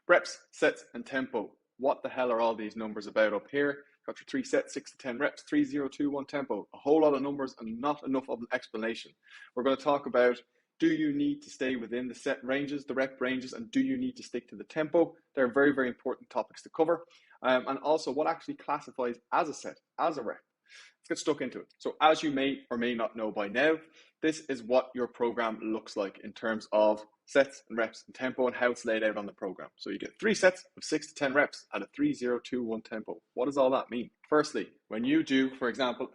reps, sets, and tempo. What the hell are all these numbers about up here? Got your 3 sets, 6 to 10 reps, 3, 0, 2, 1 tempo. A whole lot of numbers and not enough of an explanation. We're going to talk about, do you need to stay within the set ranges, the rep ranges, and do you need to stick to the tempo? They're very, very important topics to cover. And also what actually classifies as a set, as a rep. Let's get stuck into it. So as you may or may not know by now, this is what your program looks like in terms of sets and reps and tempo and how it's laid out on the program. So you get 3 sets of 6 to 10 reps at a 3, 0, 2, 1 tempo. What does all that mean? Firstly, when you do, for example,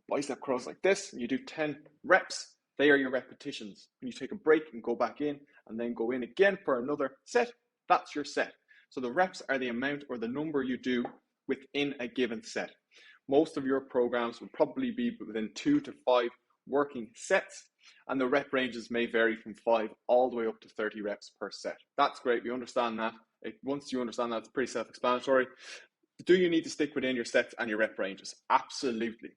bicep curls like this, you do 10 reps, they are your repetitions. When you take a break and go back in and then go in again for another set, that's your set. So the reps are the amount or the number you do within a given set. Most of your programs will probably be within 2 to 5 working sets, and the rep ranges may vary from 5 all the way up to 30 reps per set. That's great. We understand that. Once you understand that, it's pretty self-explanatory. Do you need to stick within your sets and your rep ranges? Absolutely.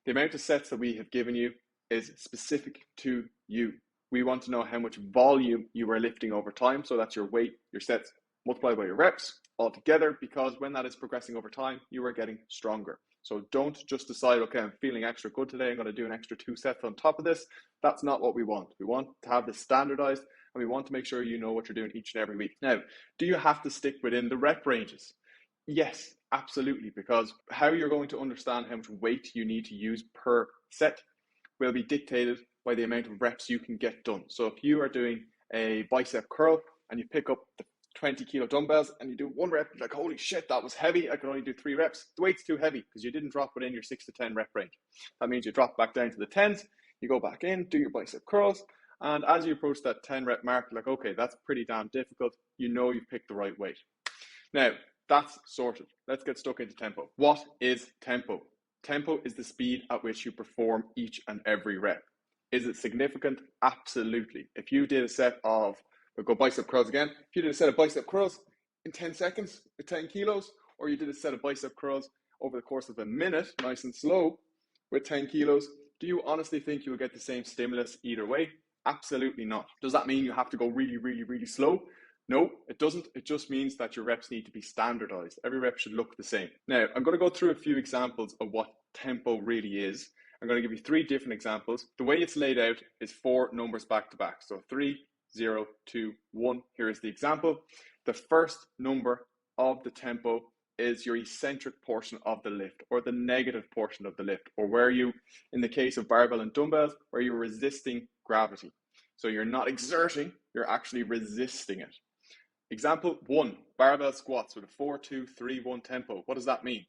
The amount of sets that we have given you is specific to you. We want to know how much volume you are lifting over time. So that's your weight, your sets, multiplied by your reps altogether, because when that is progressing over time, you are getting stronger. So don't just decide, okay, I'm feeling extra good today, I'm going to do an extra 2 sets on top of this. That's not what we want. We want to have this standardized, and we want to make sure you know what you're doing each and every week. Now, do you have to stick within the rep ranges? Yes, absolutely, because how you're going to understand how much weight you need to use per set will be dictated by the amount of reps you can get done. So if you are doing a bicep curl and you pick up the 20 kilo dumbbells and you do 1 rep, you're like, holy shit, that was heavy, I can only do 3 reps. The weight's too heavy because you didn't drop within your 6 to 10 rep range. That means you drop back down to the 10s, you go back in, do your bicep curls, and as you approach that 10 rep mark, you're like, okay, that's pretty damn difficult. You know you've picked the right weight. Now, that's sorted. Let's get stuck into tempo. What is tempo? Tempo is the speed at which you perform each and every rep. Is it significant? Absolutely. If you did a set of, we'll go bicep curls again. If you did a set of bicep curls in 10 seconds with 10 kilos, or you did a set of bicep curls over the course of a minute, nice and slow, with 10 kilos, do you honestly think you will get the same stimulus either way? Absolutely not. Does that mean you have to go really, really, really slow? No, it doesn't. It just means that your reps need to be standardized. Every rep should look the same. Now, I'm going to go through a few examples of what tempo really is. I'm going to give you 3 different examples. The way it's laid out is 4 numbers back to back. So 3, 0, 2, 1. Here is the example. The first number of the tempo is your eccentric portion of the lift, or the negative portion of the lift, or where you, in the case of barbell and dumbbells, where you're resisting gravity. So you're not exerting, you're actually resisting it. Example 1, barbell squats with a 4, 2, 3, 1 tempo. What does that mean?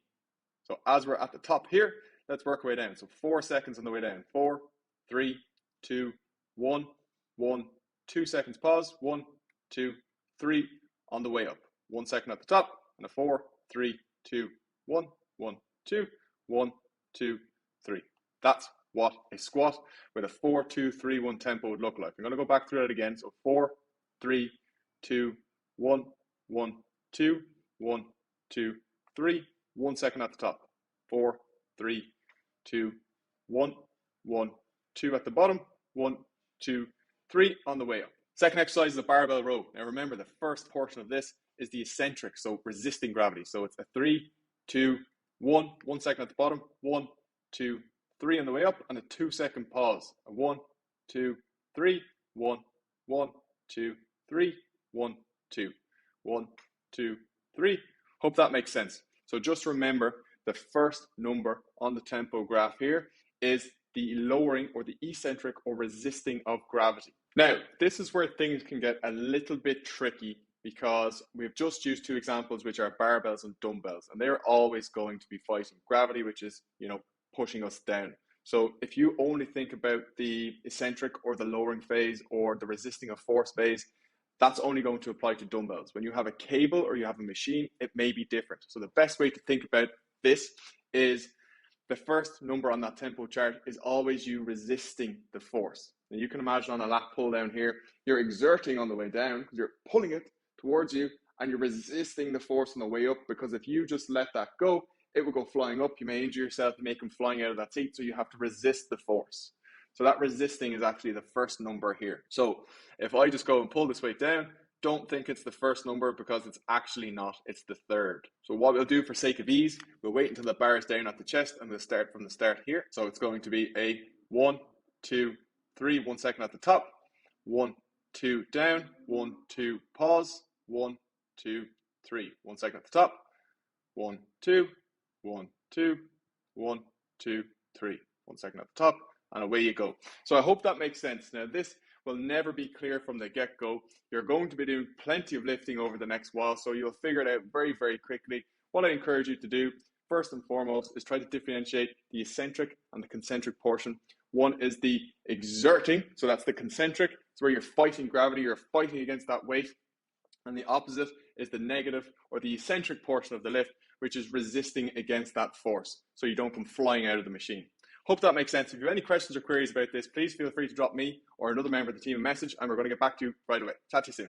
So as we're at the top here, let's work our way down. So 4 seconds on the way down. 4, 3, 2, 1, 1, 2 seconds pause. 1, 2, 3 on the way up. 1 second at the top, and a 4, 3, 2, 1, 1, 2, 1, 2, 3. That's what a squat with a 4, 2, 3, 1 tempo would look like. I'm going to go back through that again. So 4, 3, 2, 1, 1, 2, 1, 2, 3. 1 second at the top. 4, 3, 2, 1, 1, 2 at the bottom. 1, 2, 3 on the way up. Second exercise is a barbell row. Now remember, the first portion of this is the eccentric, so resisting gravity. So it's a 3, 2, 1, 1 second at the bottom. 1, 2, 3 on the way up, and a 2 second pause. A 1, 2, 3, 1, 1, 2, 3, 1, 2, 1, 2, 3. Hope that makes sense. So just remember, the first number on the tempo graph here is the lowering or the eccentric or resisting of gravity. Now, this is where things can get a little bit tricky, because we've just used 2 examples, which are barbells and dumbbells, and they're always going to be fighting gravity, which is, pushing us down. So if you only think about the eccentric or the lowering phase or the resisting of force phase, that's only going to apply to dumbbells. When you have a cable or you have a machine, it may be different. So the best way to think about this is the first number on that tempo chart is always you resisting the force. And you can imagine on a lat pull down here, you're exerting on the way down because you're pulling it towards you, and you're resisting the force on the way up, because if you just let that go, it will go flying up. You may injure yourself, you may come flying out of that seat, so you have to resist the force. So that resisting is actually the first number here. So if I just go and pull this weight down, don't think it's the first number because it's actually not, it's the third. So what we'll do for sake of ease, we'll wait until the bar is down at the chest and we'll start from the start here. So it's going to be a 1, 2, 3, 1 second at the top, 1, 2 down, 1, 2, pause, 1, 2, 3, 1 second at the top, 1, 2, 1, 2, 1, 2, 3, 1 second at the top, and away you go. So I hope that makes sense. Now this will never be clear from the get-go. You're going to be doing plenty of lifting over the next while, so you'll figure it out very, very quickly. What I encourage you to do, first and foremost, is try to differentiate the eccentric and the concentric portion. One is the exerting, so that's the concentric. It's where you're fighting gravity, you're fighting against that weight. And the opposite is the negative, or the eccentric portion of the lift, which is resisting against that force, so you don't come flying out of the machine. Hope that makes sense. If you have any questions or queries about this, please feel free to drop me or another member of the team a message, and we're going to get back to you right away. Chat to you soon.